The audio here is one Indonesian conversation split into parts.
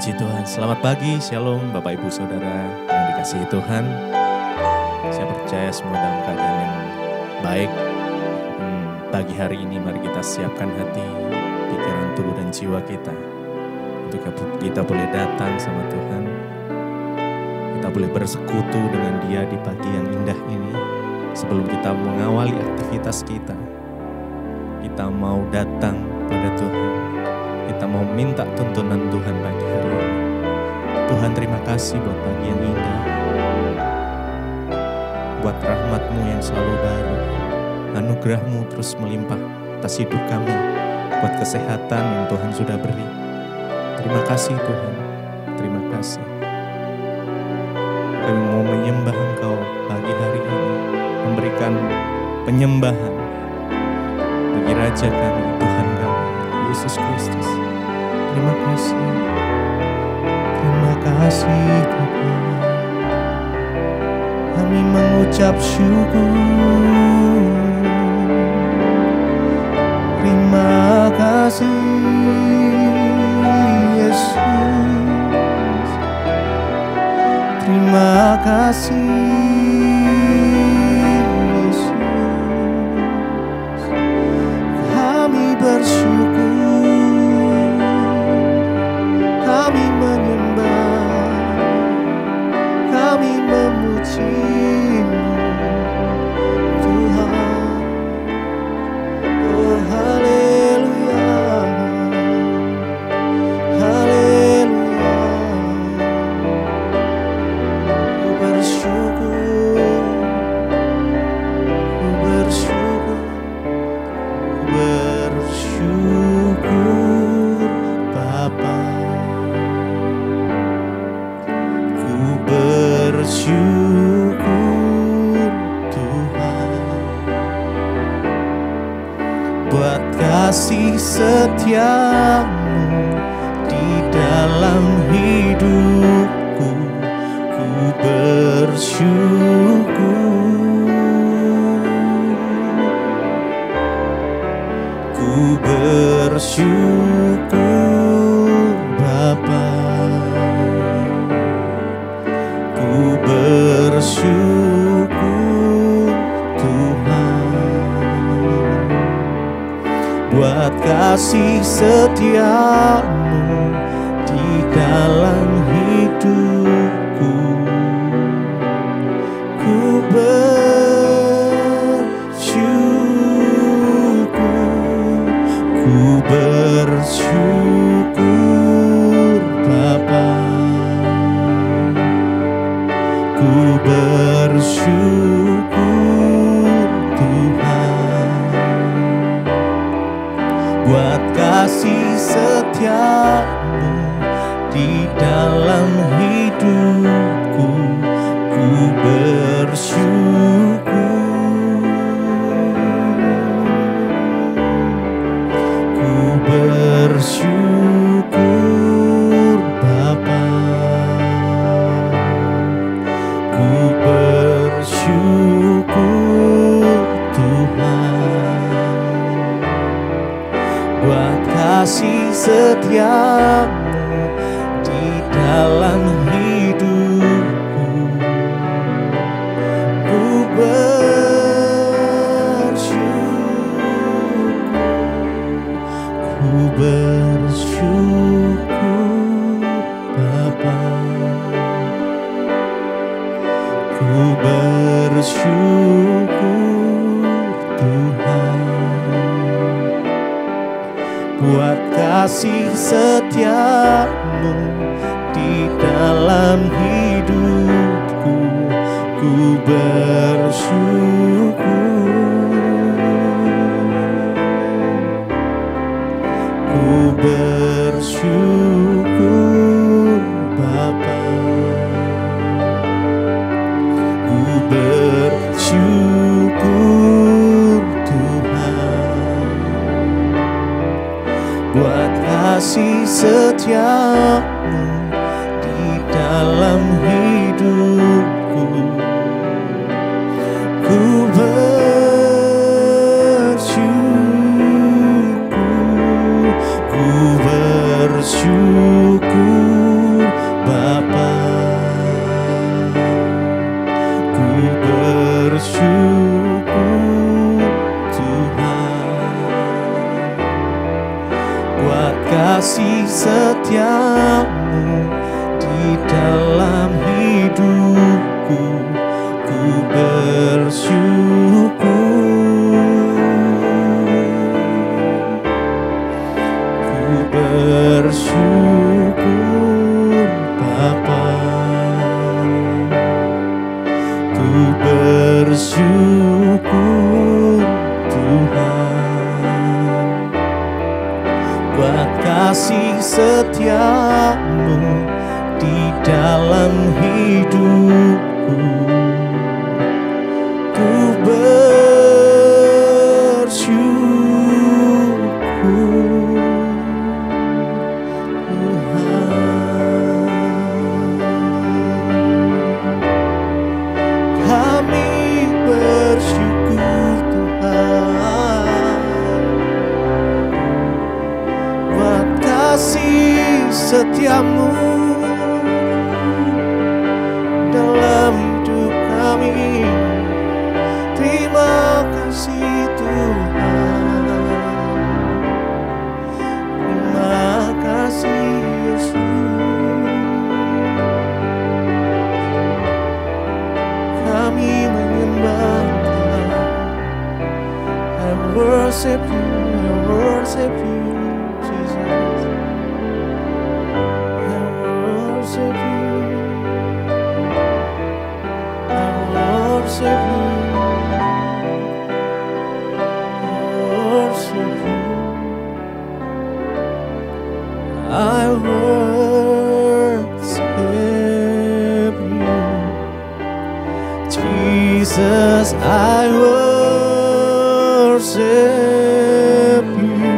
Puji Tuhan, selamat pagi, shalom Bapak Ibu Saudara yang dikasihi Tuhan. Saya percaya semua dalam keadaan yang baik. Pagi hari ini mari kita siapkan hati, pikiran, tubuh dan jiwa kita untuk kita boleh datang sama Tuhan. Kita boleh bersekutu dengan Dia di pagi yang indah ini. Sebelum kita mengawali aktivitas kita, kita mau datang pada Tuhan. Kita mau minta tuntunan Tuhan pagi hari ini. Tuhan, terima kasih buat pagi yang indah, buat rahmat-Mu yang selalu baru, anugerah-Mu terus melimpah atas hidup kami, buat kesehatan yang Tuhan sudah beri. Terima kasih Tuhan, terima kasih. Kami mau menyembah Engkau pagi hari ini, memberikan penyembahan bagi Raja kami, Tuhan kami, Yesus Kristus. Terima kasih Tuhan. Kami mengucap syukur. Terima kasih Yesus. Terima kasih Yesus. Kami bersyukur. Kami menyembah, kami memuji-Mu, Tuhan. Oh haleluya, haleluya. Ku bersyukur, ku bersyukur, ku bersyukur Bapa. Bersyukur Tuhan buat kasih setia-Mu di dalam hidupku. Ku bersyukur, ku bersyukur Bapa. Ku bersyukur Tuhan buat kasih setia-Mu di dalam hidupku. Ku bersyukur, ku bersyukur Bapa. Ku bersyukur Tuhan buat kasih setia-Mu di dalam hidupku. Ku bersyukur, ku bersyukur Bapa. Ku bersyukur Tuhan buat kasih setia-Mu di dalam hidupku. Ku bersyukur, ku bersyukur Bapa. Ku bersyukur Tuhan buat kasih setia-Mu di dalam hidupku. Ku bersyukur, ku bersyukur Bapa. Ku bersyukur Tuhan buat kasih setia-Mu di dalam hidupku. Ku bersyukur, ku bersyukur setiamu di dalam hidupku, ku bersyukur, ku bersyukur Bapa, ku bersyukur Tuhan, buat kasih setiamu di dalam hidupku, ku bersyukur Tuhan. Kami bersyukur Tuhan, buat kasih setiamu dalam hidup kami. Terima kasih Tuhan, terima kasih Yesus. Kami menyembah Tuhan. I worship you, I worship you Jesus, I worship you, I worship you, I worship you, I worship you, Jesus, I worship you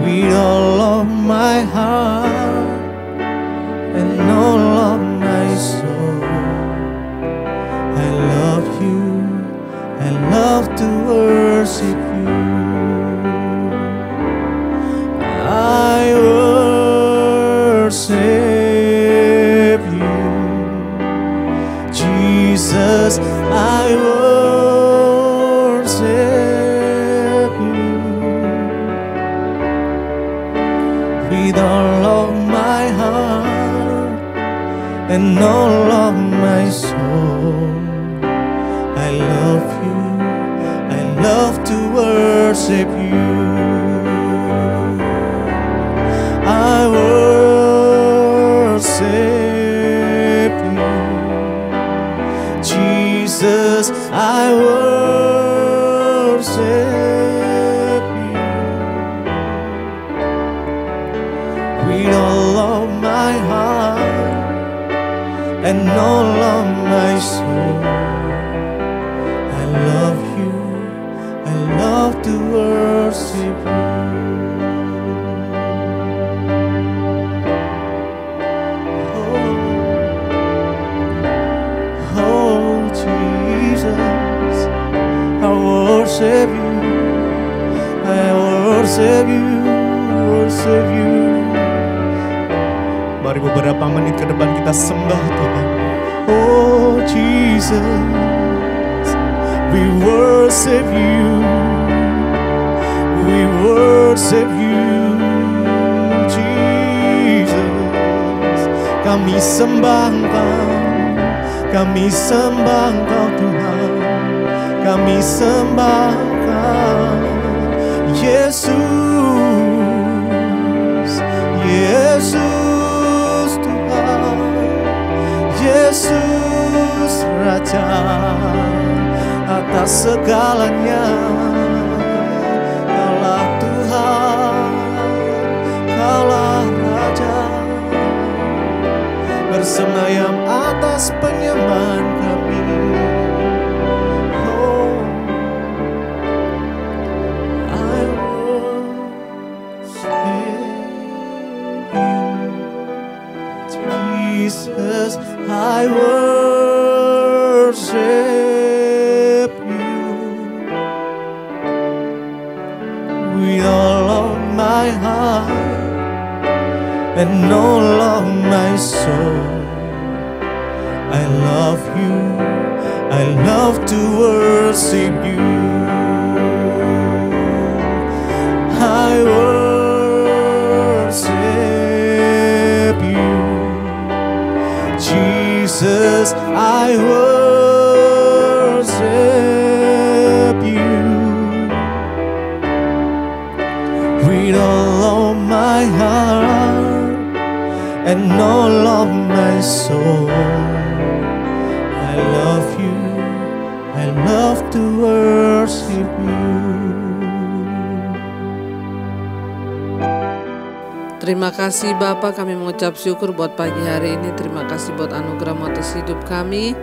with all of my heart and all of my soul. I love you, I love to worship you. I worship you, Jesus, I worship you with all of my heart and all of my soul. I love you, I love to worship you. I worship you, Jesus, I worship you with all of my heart and all of my soul. I love you, I love to worship you. Oh Jesus, I worship you, I worship you, worship you. Mari beberapa menit ke depan kita sembah Tuhan. Oh Jesus, we worship you, we worship you, Jesus. Kami sembah Engkau, kami sembah Engkau Tuhan, kami sembah Engkau Yesus, Yesus Tuhan, Yesus Raja atas segalanya. Kaulah Tuhan, Kaulah Raja, bersemayam atas penyembahan kami. Oh, I worship you, Jesus, I worship you with all of my heart and all of my soul. I love you, I love to worship you. I Jesus, I worship you with all of my heart and all of my soul. I love you, I love to worship you. Terima kasih Bapa, kami mengucap syukur buat pagi hari ini. Terima kasih buat anugerah-Mu atas hidup kami.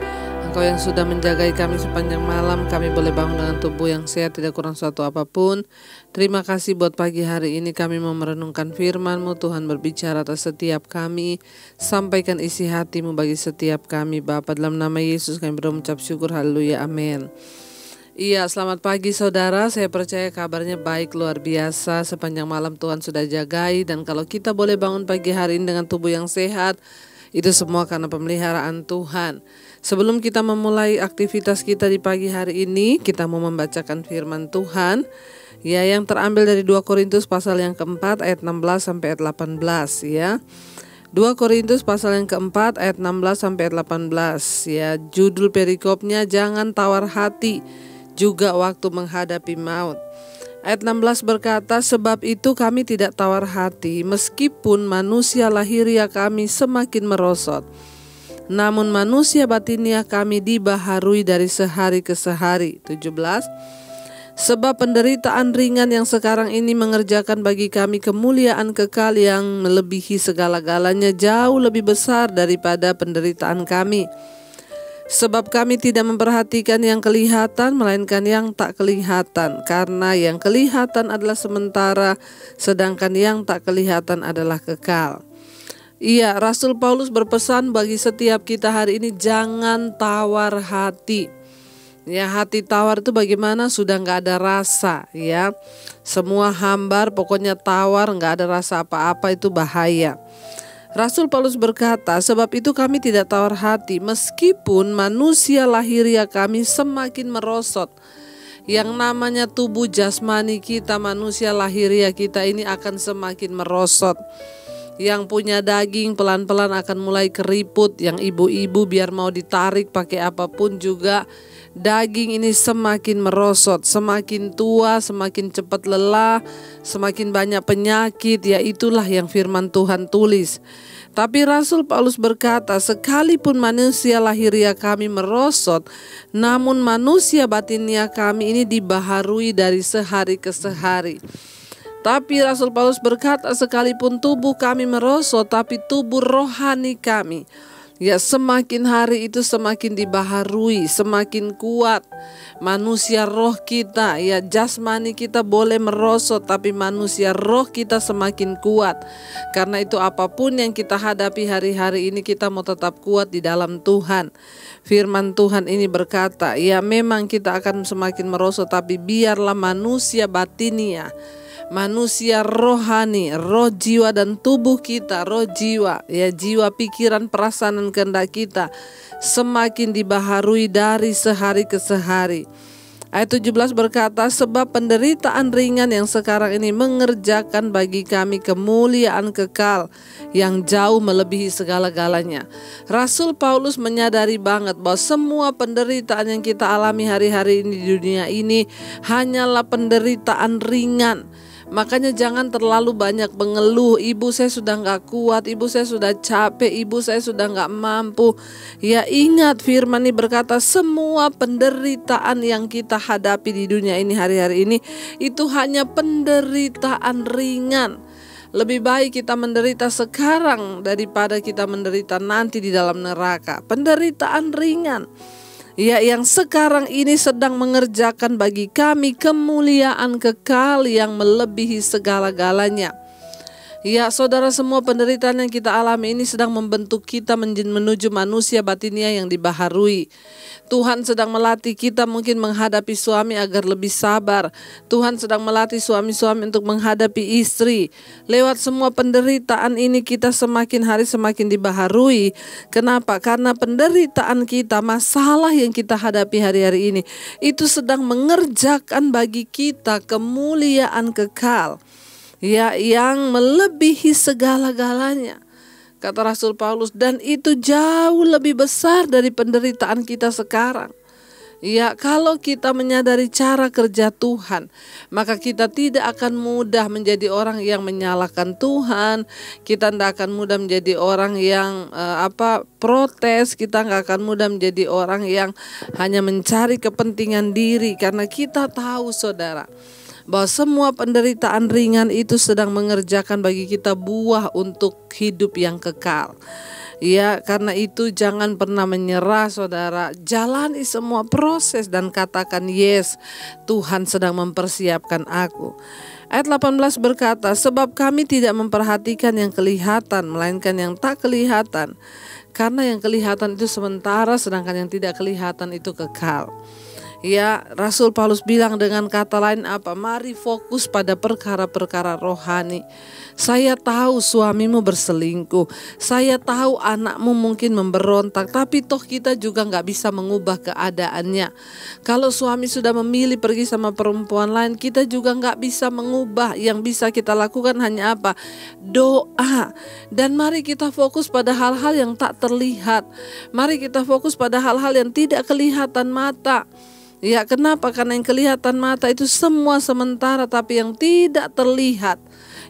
Engkau yang sudah menjagai kami sepanjang malam. Kami boleh bangun dengan tubuh yang sehat, tidak kurang suatu apapun. Terima kasih buat pagi hari ini kami mau merenungkan firman-Mu. Tuhan berbicara atas setiap kami. Sampaikan isi hati-Mu bagi setiap kami Bapa. Dalam nama Yesus kami berdoa mengucap syukur. Haleluya, amin. Iya, selamat pagi saudara. Saya percaya kabarnya baik, luar biasa. Sepanjang malam Tuhan sudah jagai. Dan kalau kita boleh bangun pagi hari ini dengan tubuh yang sehat, itu semua karena pemeliharaan Tuhan. Sebelum kita memulai aktivitas kita di pagi hari ini, kita mau membacakan firman Tuhan, ya, yang terambil dari 2 Korintus pasal yang keempat ayat 16 sampai ayat 18 ya. 2 Korintus pasal yang keempat ayat 16 sampai ayat 18 ya. Judul perikopnya, jangan tawar hati juga waktu menghadapi maut. Ayat 16 berkata, sebab itu kami tidak tawar hati meskipun manusia lahiriah kami semakin merosot, namun manusia batiniah kami dibaharui dari sehari ke sehari. 17. Sebab penderitaan ringan yang sekarang ini mengerjakan bagi kami kemuliaan kekal yang melebihi segala-galanya, jauh lebih besar daripada penderitaan kami. Sebab kami tidak memperhatikan yang kelihatan, melainkan yang tak kelihatan. Karena yang kelihatan adalah sementara, sedangkan yang tak kelihatan adalah kekal. Iya, Rasul Paulus berpesan bagi setiap kita hari ini, jangan tawar hati. Ya, hati tawar itu bagaimana? Sudah gak ada rasa ya. Semua hambar, pokoknya tawar, gak ada rasa apa-apa, itu bahaya. Rasul Paulus berkata, sebab itu kami tidak tawar hati meskipun manusia lahiriah kami semakin merosot. Yang namanya tubuh jasmani kita, manusia lahiriah kita ini akan semakin merosot. Yang punya daging pelan-pelan akan mulai keriput. Yang ibu-ibu biar mau ditarik pakai apapun juga, daging ini semakin merosot, semakin tua, semakin cepat lelah, semakin banyak penyakit. Ya, itulah yang firman Tuhan tulis. Tapi Rasul Paulus berkata, sekalipun manusia lahiriah kami merosot, namun manusia batiniah kami ini dibaharui dari sehari ke sehari. Tapi Rasul Paulus berkata, sekalipun tubuh kami merosot, tapi tubuh rohani kami, ya, semakin hari itu semakin dibaharui, semakin kuat. Manusia roh kita, ya, jasmani kita boleh merosot, tapi manusia roh kita semakin kuat. Karena itu apapun yang kita hadapi hari-hari ini, kita mau tetap kuat di dalam Tuhan. Firman Tuhan ini berkata, ya, memang kita akan semakin merosot, tapi biarlah manusia batiniah, manusia rohani, roh, jiwa dan tubuh kita, roh, jiwa, ya, jiwa, pikiran, perasaan dan kehendak kita semakin dibaharui dari sehari ke sehari. Ayat 17 berkata, sebab penderitaan ringan yang sekarang ini mengerjakan bagi kami kemuliaan kekal yang jauh melebihi segala-galanya. Rasul Paulus menyadari banget bahwa semua penderitaan yang kita alami hari-hari ini di dunia ini hanyalah penderitaan ringan. Makanya jangan terlalu banyak mengeluh, ibu saya sudah gak kuat, ibu saya sudah capek, ibu saya sudah gak mampu. Ya, ingat firman ini berkata, semua penderitaan yang kita hadapi di dunia ini hari-hari ini, itu hanya penderitaan ringan. Lebih baik kita menderita sekarang daripada kita menderita nanti di dalam neraka. Penderitaan ringan, ya, yang sekarang ini sedang mengerjakan bagi kami kemuliaan kekal yang melebihi segala-galanya. Ya, saudara, semua penderitaan yang kita alami ini sedang membentuk kita menuju manusia batiniah yang dibaharui. Tuhan sedang melatih kita mungkin menghadapi suami agar lebih sabar. Tuhan sedang melatih suami-suami untuk menghadapi istri. Lewat semua penderitaan ini kita semakin hari semakin dibaharui. Kenapa? Karena penderitaan kita, masalah yang kita hadapi hari-hari ini, itu sedang mengerjakan bagi kita kemuliaan kekal, ya, yang melebihi segala-galanya. Kata Rasul Paulus, dan itu jauh lebih besar dari penderitaan kita sekarang. Ya, kalau kita menyadari cara kerja Tuhan, maka kita tidak akan mudah menjadi orang yang menyalahkan Tuhan. Kita tidak akan mudah menjadi orang yang protes. Kita nggak akan mudah menjadi orang yang hanya mencari kepentingan diri. Karena kita tahu, saudara, bahwa semua penderitaan ringan itu sedang mengerjakan bagi kita buah untuk hidup yang kekal. Ya, karena itu jangan pernah menyerah, saudara. Jalani semua proses dan katakan, yes, Tuhan sedang mempersiapkan aku. Ayat 18 berkata, sebab kami tidak memperhatikan yang kelihatan, melainkan yang tak kelihatan. Karena yang kelihatan itu sementara, sedangkan yang tidak kelihatan itu kekal. Ya, Rasul Paulus bilang dengan kata lain apa? Mari fokus pada perkara-perkara rohani. Saya tahu suamimu berselingkuh, saya tahu anakmu mungkin memberontak, tapi toh kita juga gak bisa mengubah keadaannya. Kalau suami sudah memilih pergi sama perempuan lain, kita juga gak bisa mengubah. Yang bisa kita lakukan hanya apa? Doa. Dan mari kita fokus pada hal-hal yang tak terlihat. Mari kita fokus pada hal-hal yang tidak kelihatan mata. Ya, kenapa? Karena yang kelihatan mata itu semua sementara, tapi yang tidak terlihat,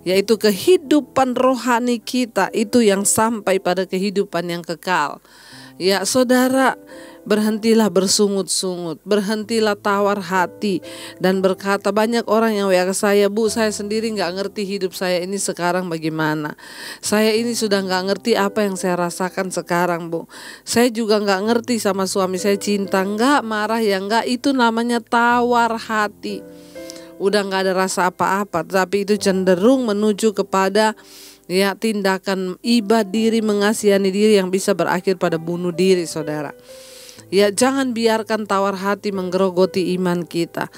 yaitu kehidupan rohani kita, itu yang sampai pada kehidupan yang kekal. Ya, saudara, berhentilah bersungut-sungut, berhentilah tawar hati dan berkata, banyak orang yang WA ke saya, Bu, saya sendiri gak ngerti hidup saya ini sekarang bagaimana. Saya ini sudah gak ngerti apa yang saya rasakan sekarang, Bu. Saya juga gak ngerti sama suami saya, cinta enggak, marah ya enggak. Itu namanya tawar hati. Udah gak ada rasa apa-apa, tapi itu cenderung menuju kepada tindakan iba diri, mengasihani diri yang bisa berakhir pada bunuh diri, saudara. Ya, jangan biarkan tawar hati menggerogoti iman kita.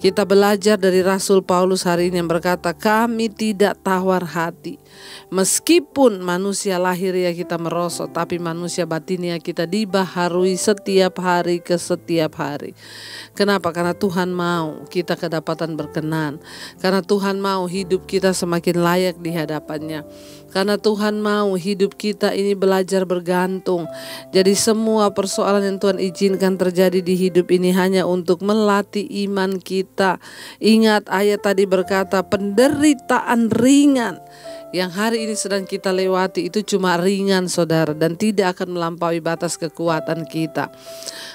Kita belajar dari Rasul Paulus hari ini yang berkata, kami tidak tawar hati. Meskipun manusia lahiriah kita merosot, tapi manusia batiniah kita dibaharui setiap hari ke setiap hari. Kenapa? Karena Tuhan mau kita kedapatan berkenan. Karena Tuhan mau hidup kita semakin layak di hadapannya. Karena Tuhan mau hidup kita ini belajar bergantung. Jadi semua persoalan yang Tuhan izinkan terjadi di hidup ini hanya untuk melatih iman kita. Ingat ayat tadi berkata penderitaan ringan yang hari ini sedang kita lewati itu cuma ringan, saudara, dan tidak akan melampaui batas kekuatan kita.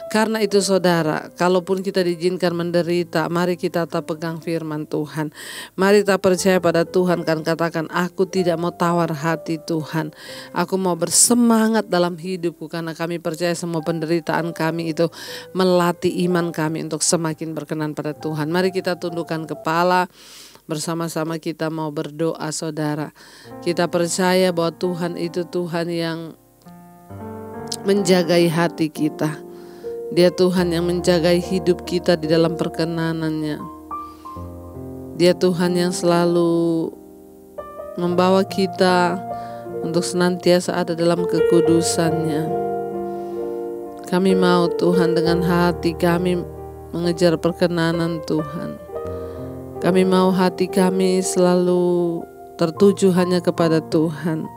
Karena itu, saudara, kalaupun kita diizinkan menderita, mari kita tetap pegang firman Tuhan. Mari kita percaya pada Tuhan, kan katakan, aku tidak mau tawar hati Tuhan. Aku mau bersemangat dalam hidupku, karena kami percaya semua penderitaan kami itu melatih iman kami untuk semakin berkenan pada Tuhan. Mari kita tundukkan kepala. Bersama-sama kita mau berdoa, saudara. Kita percaya bahwa Tuhan itu Tuhan yang menjagai hati kita. Dia Tuhan yang menjagai hidup kita di dalam perkenanannya. Dia Tuhan yang selalu membawa kita untuk senantiasa ada dalam kekudusannya. Kami mau Tuhan dengan hati kami mengejar perkenanan Tuhan. Kami mau hati kami selalu tertuju hanya kepada Tuhan.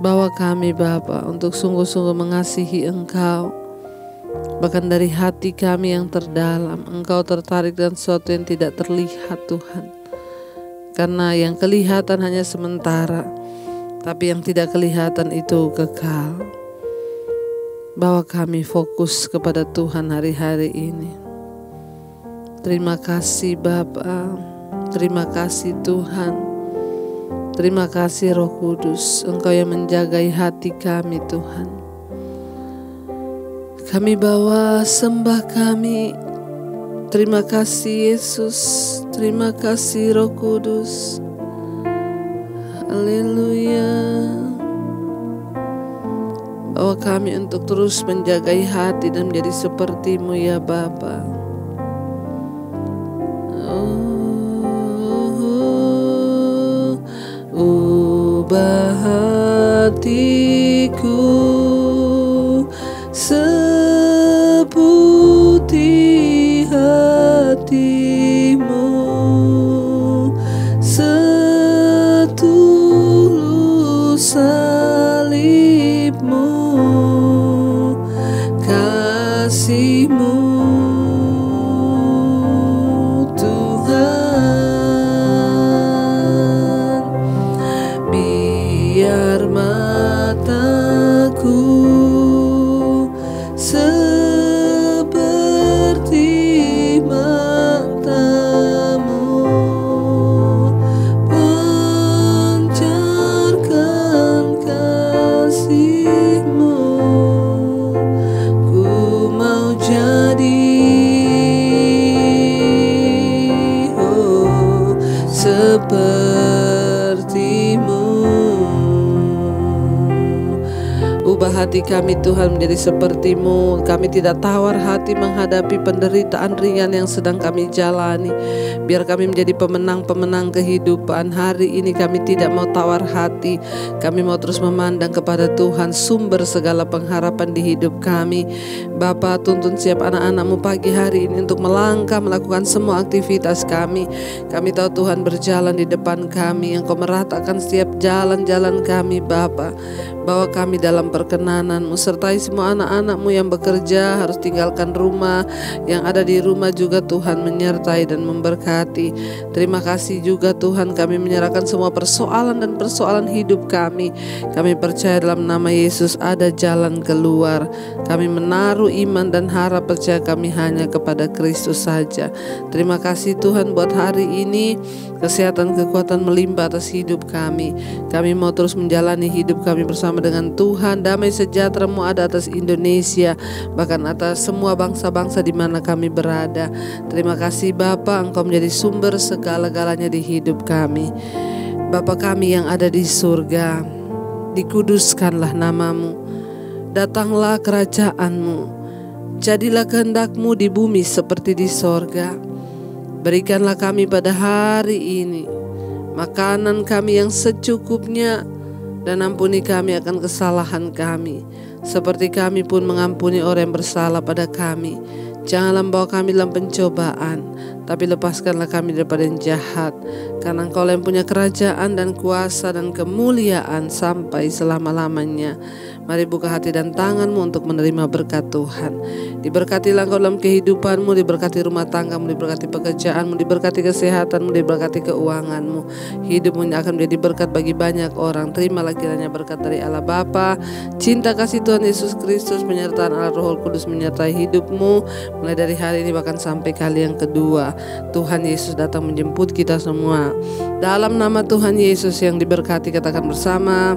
Bawa kami Bapa untuk sungguh-sungguh mengasihi Engkau. Bahkan dari hati kami yang terdalam, Engkau tertarik dengan sesuatu yang tidak terlihat, Tuhan. Karena yang kelihatan hanya sementara, tapi yang tidak kelihatan itu kekal. Bawa kami fokus kepada Tuhan hari-hari ini. Terima kasih Bapa, terima kasih Tuhan, terima kasih Roh Kudus, Engkau yang menjagai hati kami Tuhan. Kami bawa sembah kami, terima kasih Yesus, terima kasih Roh Kudus. Haleluya. Bawa kami untuk terus menjagai hati dan menjadi seperti-Mu ya Bapa. Ubah hatiku seputih hati-Mu, setulus seperti-Mu. Ubah hati kami Tuhan menjadi seperti-Mu. Kami tidak tawar hati menghadapi penderitaan ringan yang sedang kami jalani. Biar kami menjadi pemenang-pemenang kehidupan. Hari ini kami tidak mau tawar hati. Kami mau terus memandang kepada Tuhan, sumber segala pengharapan di hidup kami. Bapa, tuntun siap anak-anak-Mu pagi hari ini untuk melangkah, melakukan semua aktivitas kami. Kami tahu Tuhan berjalan di depan kami. Engkau meratakan setiap jalan-jalan kami Bapa. Bawa kami dalam perkenanan-Mu, sertai semua anak-anak-Mu yang bekerja harus tinggalkan rumah, yang ada di rumah juga Tuhan menyertai dan memberkati. Terima kasih juga Tuhan, kami menyerahkan semua persoalan dan persoalan hidup kami. Kami percaya dalam nama Yesus ada jalan keluar. Kami menaruh iman dan harap percaya kami hanya kepada Kristus saja. Terima kasih Tuhan buat hari ini, kesehatan kekuatan melimpah atas hidup kami. Kami mau terus menjalani hidup kami bersama dengan Tuhan. Damai sejahtera-Mu ada atas Indonesia, bahkan atas semua bangsa-bangsa di mana kami berada. Terima kasih Bapa, Engkau menjadi sumber segala-galanya di hidup kami. Bapa kami yang ada di surga, dikuduskanlah nama-Mu, datanglah kerajaan-Mu, jadilah kehendak-Mu di bumi seperti di sorga. Berikanlah kami pada hari ini makanan kami yang secukupnya, dan ampuni kami akan kesalahan kami, seperti kami pun mengampuni orang yang bersalah pada kami. Janganlah membawa kami dalam pencobaan, tapi lepaskanlah kami daripada yang jahat. Karena Engkau yang punya kerajaan dan kuasa dan kemuliaan sampai selama-lamanya. Mari buka hati dan tangan-Mu untuk menerima berkat Tuhan. Diberkatilah Engkau dalam kehidupan-Mu, diberkati rumah tangga-Mu, diberkati pekerjaan-Mu, diberkati kesehatan-Mu, diberkati keuangan-Mu. Hidup-Mu akan menjadi berkat bagi banyak orang. Terimalah kiranya berkat dari Allah Bapa, cinta kasih Tuhan Yesus Kristus, penyertaan Allah Roh Kudus menyertai hidup-Mu mulai dari hari ini bahkan sampai kali yang kedua. Tuhan Yesus datang menjemput kita semua. Dalam nama Tuhan Yesus yang diberkati, katakan bersama,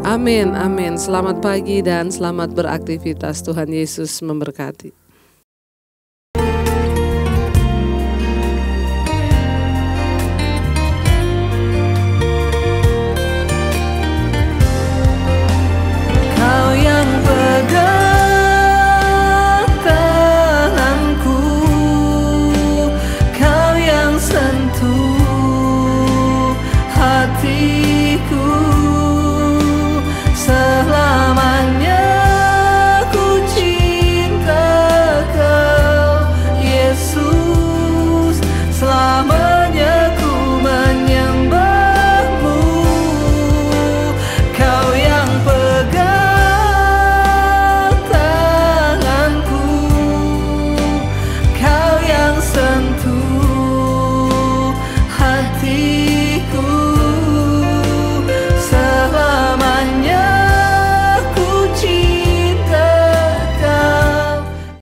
amin, amin. Selamat pagi dan selamat beraktivitas. Tuhan Yesus memberkati.